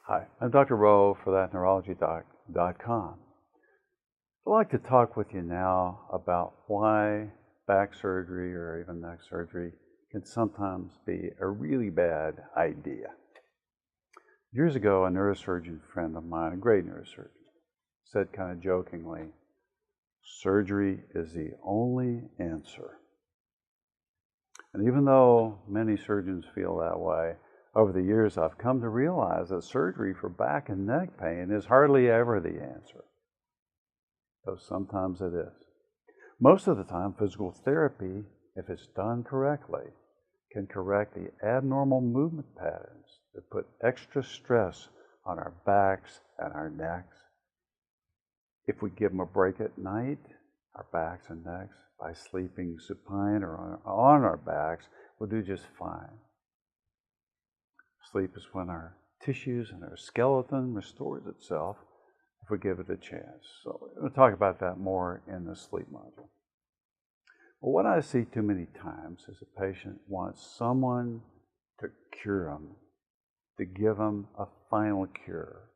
Hi, I'm Dr. Rowe for thatneurology.com. I'd like to talk with you now about why back surgery or even neck surgery can sometimes be a really bad idea. Years ago, a neurosurgeon friend of mine, a great neurosurgeon, said kind of jokingly, "Surgery is the only answer." And even though many surgeons feel that way, over the years I've come to realize that surgery for back and neck pain is hardly ever the answer, though sometimes it is. Most of the time, physical therapy, if it's done correctly, can correct the abnormal movement patterns that put extra stress on our backs and our necks. If we give them a break at night, our backs and necks, by sleeping supine or on our backs, we'll do just fine. Sleep is when our tissues and our skeleton restores itself if we give it a chance. So we're going to talk about that more in the sleep module. Well, what I see too many times is a patient wants someone to cure them, to give them a final cure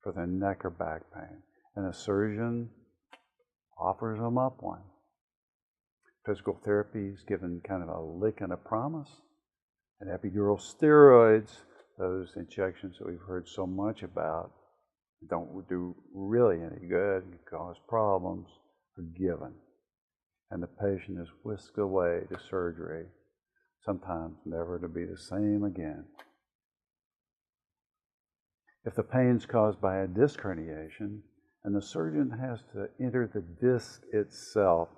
for their neck or back pain. And a surgeon offers them up one. Physical therapy is given kind of a lick and a promise. And epidural steroids, those injections that we've heard so much about, don't do really any good and cause problems, are given. And the patient is whisked away to surgery, sometimes never to be the same again. If the pain is caused by a disc herniation, and the surgeon has to enter the disc itself,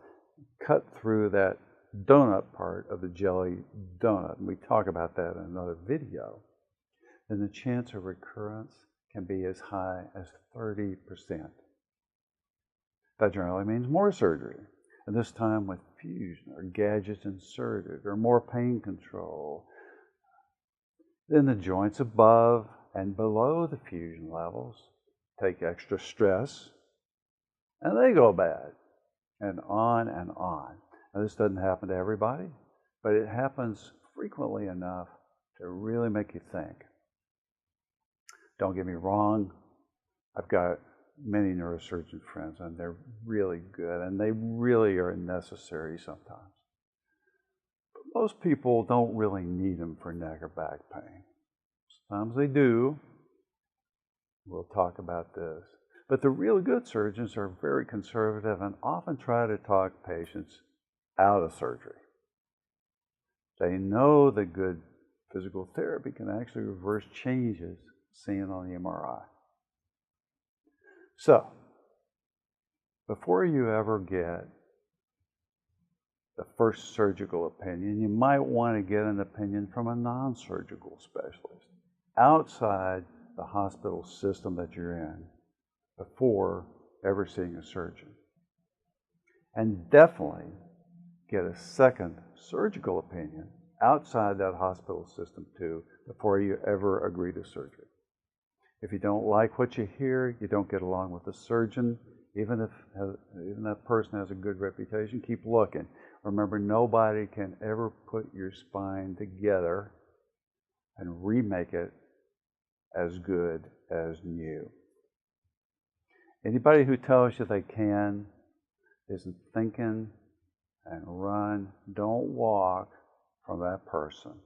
cut through that donut part of the jelly donut, and we talk about that in another video, then the chance of recurrence can be as high as 30%. That generally means more surgery, and this time with fusion or gadgets inserted or more pain control. Then the joints above and below the fusion levels take extra stress, and they go bad, and on and on. Now, this doesn't happen to everybody, but it happens frequently enough to really make you think. Don't get me wrong, I've got many neurosurgeon friends, and they're really good, and they really are necessary sometimes. But most people don't really need them for neck or back pain. Sometimes they do. We'll talk about this. But the real good surgeons are very conservative and often try to talk patients out of surgery. They know that good physical therapy can actually reverse changes seen on the MRI. So, before you ever get the first surgical opinion, you might want to get an opinion from a non-surgical specialist outside the hospital system that you're in before ever seeing a surgeon. And definitely get a second surgical opinion outside that hospital system too before you ever agree to surgery. If you don't like what you hear, you don't get along with the surgeon, even if that person has a good reputation, keep looking. Remember, nobody can ever put your spine together and remake it as good as new. Anybody who tells you they can isn't thinking, and run. Don't walk from that person.